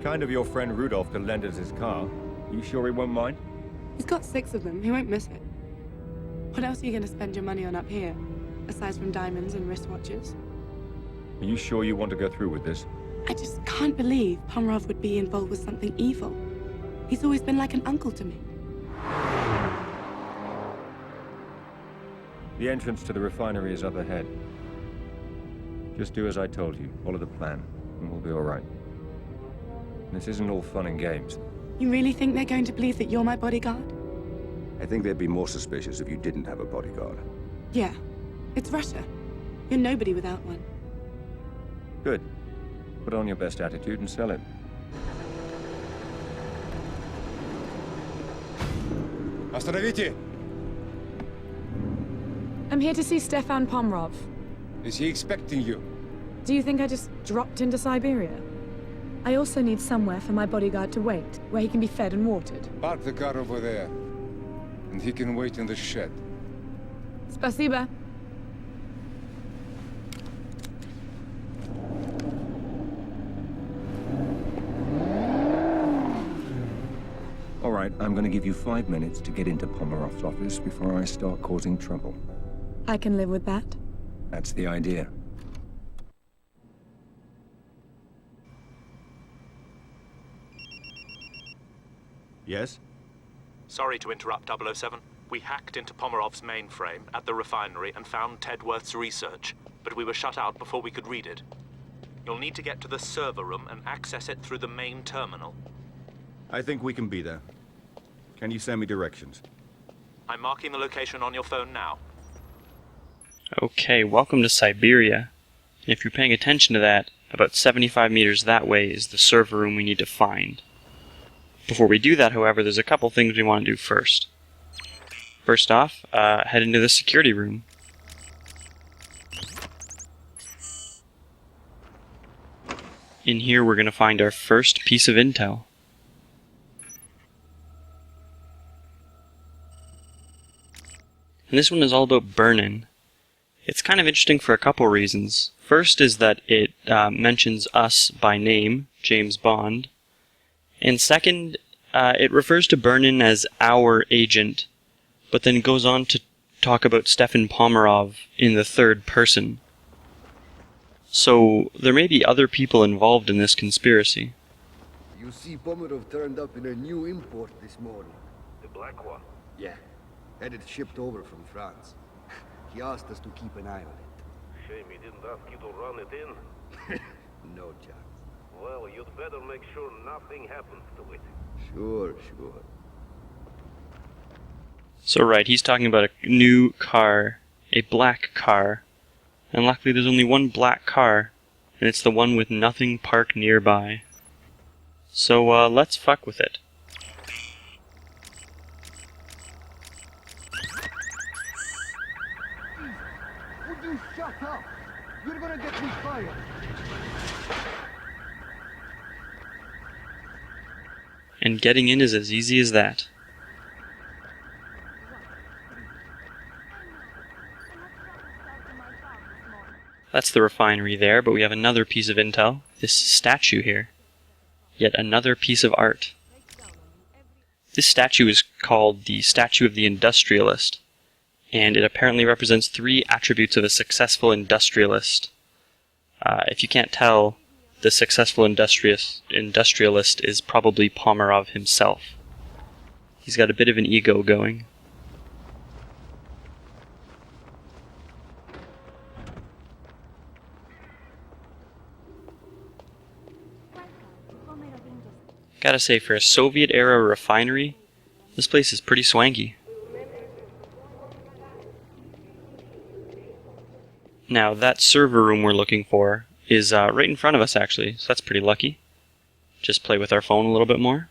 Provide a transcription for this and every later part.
Kind of your friend Rudolph to lend us his car. You sure he won't mind? He's got 6 of them. He won't miss it. What else are you going to spend your money on up here, aside from diamonds and wristwatches? Are you sure you want to go through with this? I just can't believe Pomerov would be involved with something evil. He's always been like an uncle to me. The entrance to the refinery is up ahead. Just do as I told you. Follow the plan, and we'll be all right. This isn't all fun and games. You really think they're going to believe that you're my bodyguard? I think they'd be more suspicious if you didn't have a bodyguard. Yeah. It's Russia. You're nobody without one. Good. Put on your best attitude and sell it. Остановите! I'm here to see Stefan Pomerov. Is he expecting you? Do you think I just dropped into Siberia? I also need somewhere for my bodyguard to wait, where he can be fed and watered. Park the car over there, and he can wait in the shed. Spasiba. All right, I'm going to give you 5 minutes to get into Pomerov's office before I start causing trouble. I can live with that. That's the idea. Yes? Sorry to interrupt, 007. We hacked into Pomerov's mainframe at the refinery and found Tedworth's research, but we were shut out before we could read it. You'll need to get to the server room and access it through the main terminal. I think we can be there. Can you send me directions? I'm marking the location on your phone now. Okay, welcome to Siberia. If you're paying attention to that, about 75 meters that way is the server room we need to find. Before we do that, however, there's a couple things we want to do first. First off, head into the security room. In here we're going to find our first piece of intel. And this one is all about burn-in. It's kind of interesting for a couple reasons. First is that it mentions us by name, James Bond. And second, it refers to burn-in as our agent, but then goes on to talk about Stefan Pomerov in the third person. So there may be other people involved in this conspiracy. You see, Pomerov turned up in a new import this morning. The black one? Yeah. Had it shipped over from France. He asked us to keep an eye on it. Shame he didn't ask you to run it in. No chance. Well, you'd better make sure nothing happens to it. Sure. So right, he's talking about a new car, a black car. And luckily there's only one black car, and it's the one with nothing parked nearby. So let's fuck with it. Would you shut up? You're gonna get me fired. And getting in is as easy as that. That's the refinery there, but we have another piece of intel. This statue here. Yet another piece of art. This statue is called the Statue of the Industrialist, and it apparently represents 3 attributes of a successful industrialist. If you can't tell, the successful industrialist is probably Pomerov himself. He's got a bit of an ego going. Gotta say, for a Soviet-era refinery, this place is pretty swanky. Now, that server room we're looking for is right in front of us, actually, so that's pretty lucky. Just play with our phone a little bit more.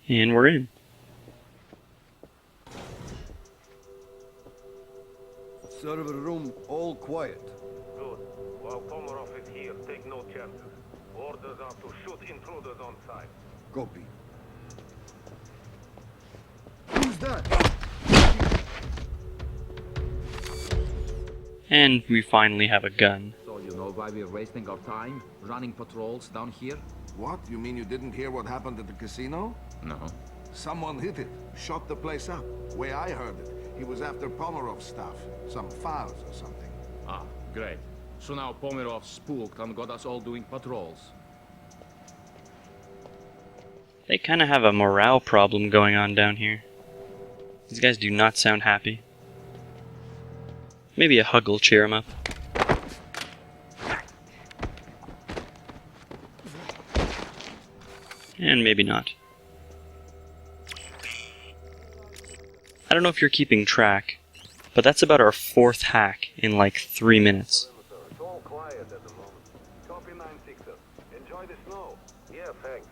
And we're in. Server room all quiet. Good. While Pomerov is here, take no chances. Orders are to shoot intruders on sight. Copy. Who's that? And we finally have a gun. So you know why we're wasting our time running patrols down here? What? You mean you didn't hear what happened at the casino? No. Someone hit it, shot the place up. Way I heard it, he was after Pomerov's stuff. Some files or something. Ah, great. So now Pomerov spooked and got us all doing patrols. They kind of have a morale problem going on down here. These guys do not sound happy. Maybe a hug will cheer them up. And maybe not. I don't know if you're keeping track, but that's about our 4th hack in like 3 minutes. It's all quiet at the moment. Copy 9-6er. Enjoy the snow. Yeah, thanks.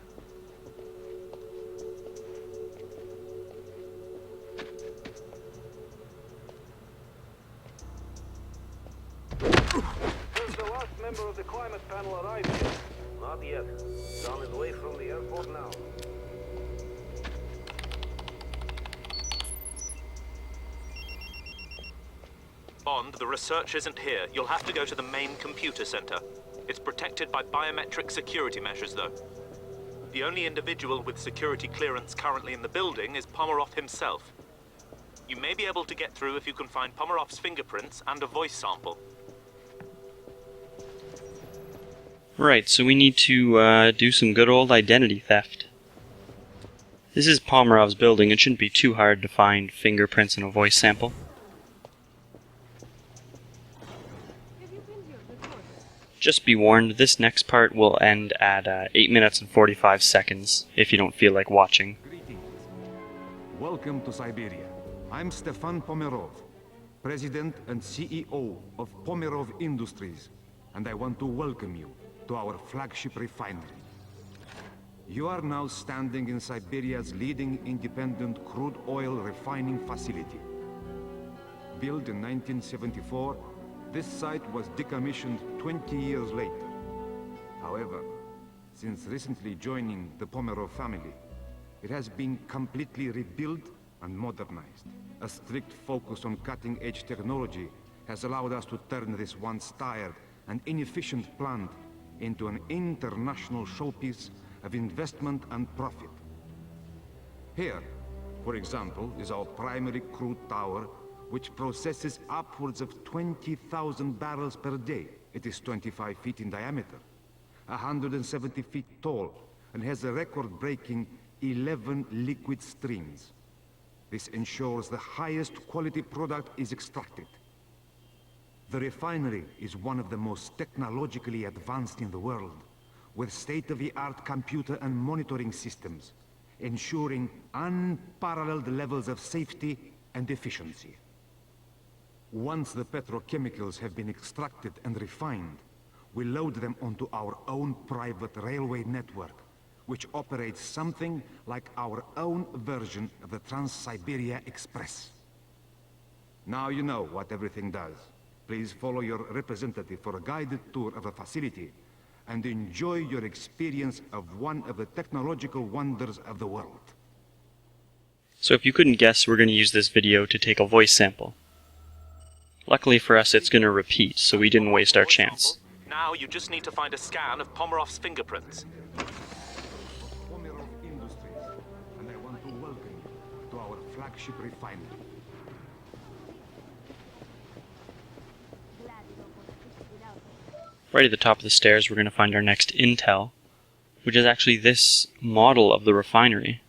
Has the last member of the climate panel arrived yet? Not yet. He's on his way from the airport now. Bond, the research isn't here. You'll have to go to the main computer center. It's protected by biometric security measures, though. The only individual with security clearance currently in the building is Pomerov himself. You may be able to get through if you can find Pomerov's fingerprints and a voice sample. Right, so we need to do some good old identity theft. This is Pomerov's building. It shouldn't be too hard to find fingerprints and a voice sample. Just be warned, this next part will end at 8 minutes and 45 seconds, if you don't feel like watching. Greetings. Welcome to Siberia. I'm Stefan Pomerov, President and CEO of Pomerov Industries, and I want to welcome you to our flagship refinery. You are now standing in Siberia's leading independent crude oil refining facility. Built in 1974, this site was decommissioned 20 years later. However, since recently joining the Pomerov family, it has been completely rebuilt and modernized. A strict focus on cutting-edge technology has allowed us to turn this once tired and inefficient plant into an international showpiece of investment and profit. Here, for example, is our primary crude tower, which processes upwards of 20,000 barrels per day. It is 25 feet in diameter, 170 feet tall, and has a record-breaking 11 liquid streams. This ensures the highest quality product is extracted. The refinery is one of the most technologically advanced in the world, with state-of-the-art computer and monitoring systems, ensuring unparalleled levels of safety and efficiency. Once the petrochemicals have been extracted and refined, we load them onto our own private railway network, which operates something like our own version of the Trans-Siberia Express. Now you know what everything does. Please follow your representative for a guided tour of the facility and enjoy your experience of one of the technological wonders of the world. So if you couldn't guess, we're going to use this video to take a voice sample. Luckily for us, it's going to repeat, so we didn't waste our chance. Now you just need to find a scan of Pomerov's fingerprints. Pomerov Industries, and I want to welcome you to our flagship refinery. Right at the top of the stairs, we're going to find our next intel, which is actually this model of the refinery.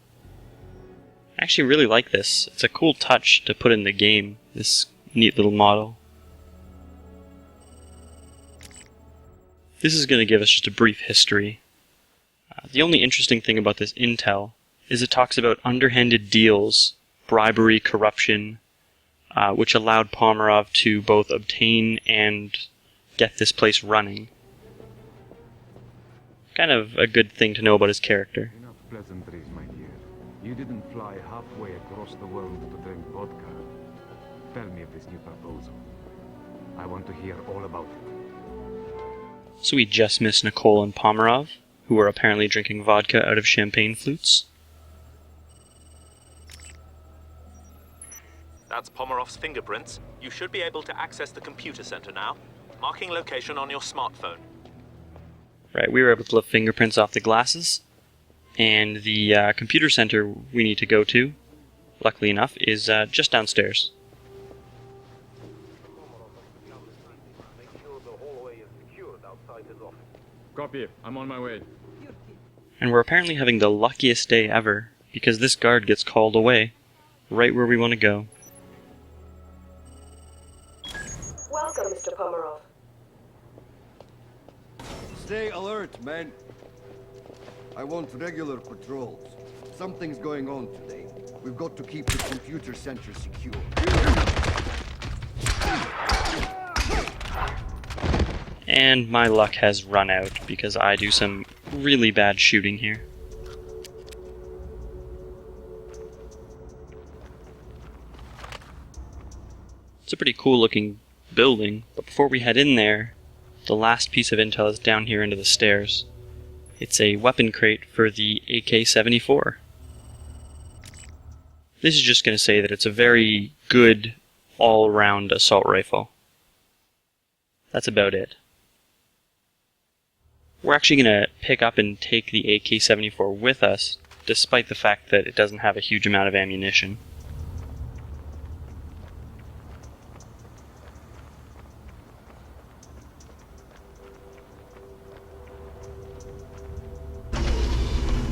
I actually really like this. It's a cool touch to put in the game, this neat little model. This is going to give us just a brief history. The only interesting thing about this intel is it talks about underhanded deals, bribery, corruption, which allowed Pomerov to both obtain and get this place running. Kind of a good thing to know about his character. Enough pleasantries, my dear. You didn't fly halfway across the world to drink vodka. Tell me of this new proposal. I want to hear all about it. So we just missed Nicole and Pomerov, who were apparently drinking vodka out of champagne flutes. That's Pomerov's fingerprints. You should be able to access the computer center now. Marking location on your smartphone. Right, we were able to lift fingerprints off the glasses. And the computer center we need to go to, luckily enough, is just downstairs. Copy. I'm on my way. And we're apparently having the luckiest day ever, because this guard gets called away, right where we want to go. Welcome, Mr. Pomerov. Stay alert, men. I want regular patrols. Something's going on today. We've got to keep the computer center secure. And my luck has run out because I do some really bad shooting here. It's a pretty cool looking building, but before we head in there, the last piece of intel is down here into the stairs. It's a weapon crate for the AK-74. This is just going to say that it's a very good all-round assault rifle. That's about it. We're actually going to pick up and take the AK-74 with us, despite the fact that it doesn't have a huge amount of ammunition.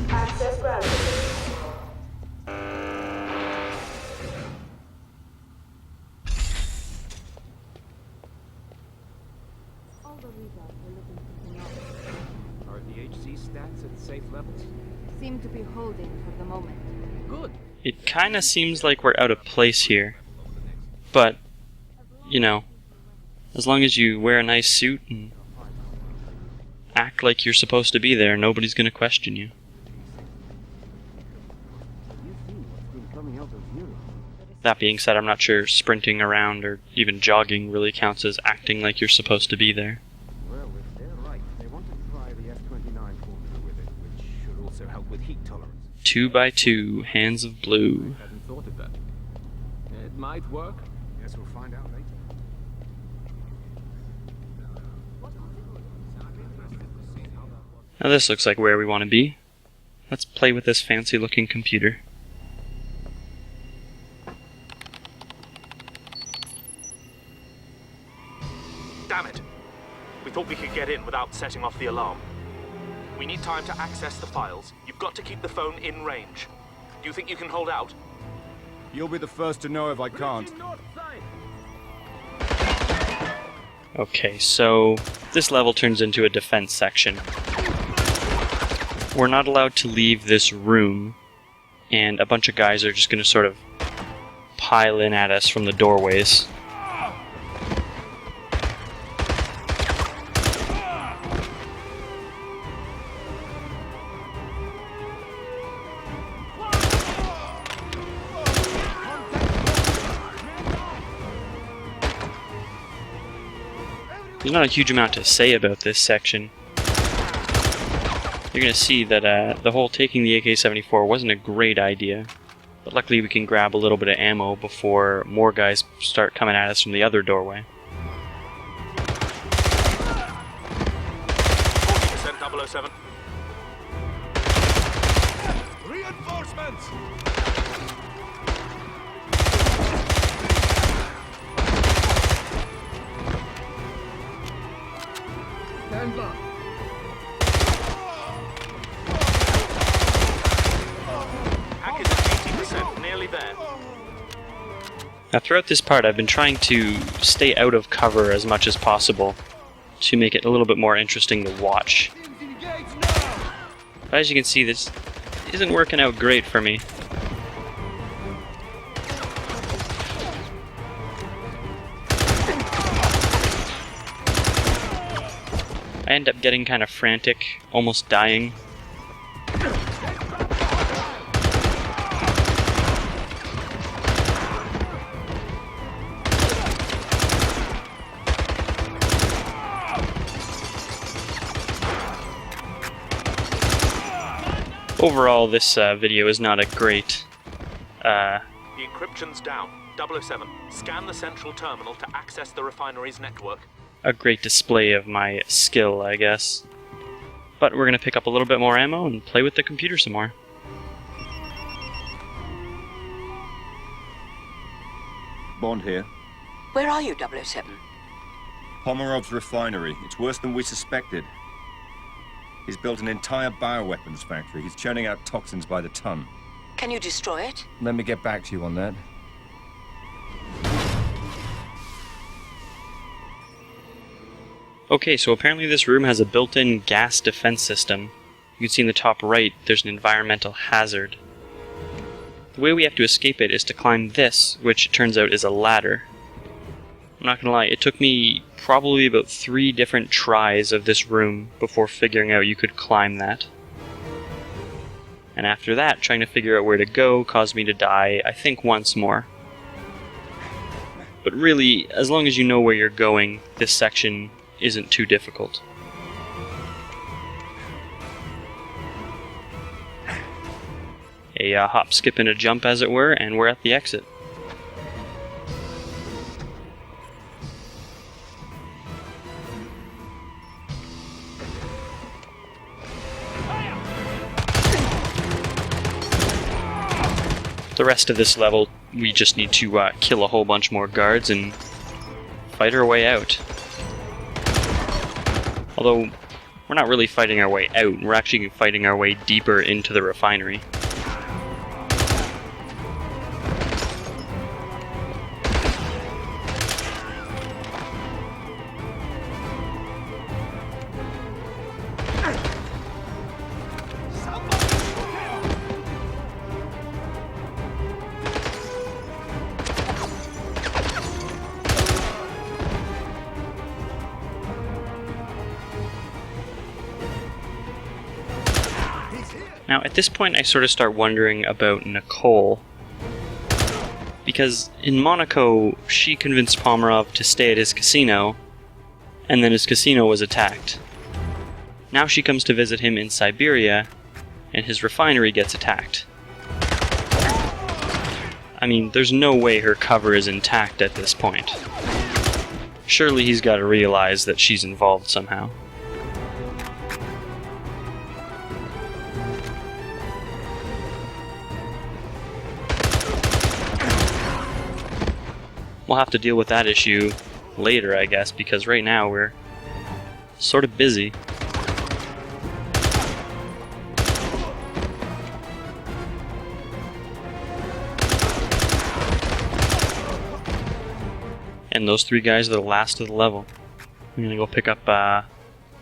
Access granted. Are the HC stats at safe levels? Seem to be holding for the moment. Good. It kinda seems like we're out of place here. But, you know, as long as you wear a nice suit and act like you're supposed to be there, nobody's gonna question you. That being said, I'm not sure sprinting around or even jogging really counts as acting like you're supposed to be there. Well, if they're right, they want to try the F-29 formula with it, which should also help with heat tolerance. 2x2, hands of blue. I hadn't thought of that. It might work. Guess we'll find out later. Now this looks like where we want to be. Let's play with this fancy looking computer. Damn it! We thought we could get in without setting off the alarm. We need time to access the files. You've got to keep the phone in range. Do you think you can hold out? You'll be the first to know if I can't. Okay, so this level turns into a defense section. We're not allowed to leave this room, and a bunch of guys are just going to sort of pile in at us from the doorways. There's not a huge amount to say about this section. You're going to see that the whole taking the AK-74 wasn't a great idea, but luckily we can grab a little bit of ammo before more guys start coming at us from the other doorway. 40% 007. Reinforcements! Stand by. Hack is at 80%, nearly there. Now throughout this part I've been trying to stay out of cover as much as possible to make it a little bit more interesting to watch. But as you can see, this isn't working out great for me. I end up getting kind of frantic, almost dying. Overall, this video is not a great The encryption's down. 007, scan the central terminal to access the refinery's network. A great display of my skill, I guess. But we're going to pick up a little bit more ammo and play with the computer some more. Bond here. Where are you, 007? Pomerov's refinery. It's worse than we suspected. He's built an entire bioweapons factory. He's churning out toxins by the ton. Can you destroy it? Let me get back to you on that. Okay, so apparently this room has a built-in gas defense system. You can see in the top right, there's an environmental hazard. The way we have to escape it is to climb this, which it turns out is a ladder. I'm not gonna lie, it took me probably about 3 different tries of this room before figuring out you could climb that. And after that, trying to figure out where to go caused me to die, I think, once more. But really, as long as you know where you're going, this section isn't too difficult. A hop, skip, and a jump, as it were, and we're at the exit. The rest of this level, we just need to kill a whole bunch more guards and fight our way out. Although, we're not really fighting our way out, we're actually fighting our way deeper into the refinery. Now, at this point, I sort of start wondering about Nicole. Because in Monaco, she convinced Pomerov to stay at his casino, and then his casino was attacked. Now she comes to visit him in Siberia, and his refinery gets attacked. I mean, there's no way her cover is intact at this point. Surely he's got to realize that she's involved somehow. We'll have to deal with that issue later, I guess, because right now we're sort of busy. And those 3 guys are the last of the level. I'm gonna go pick up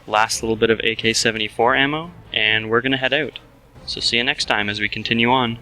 last little bit of AK-74 ammo, and we're gonna head out. So see you next time as we continue on.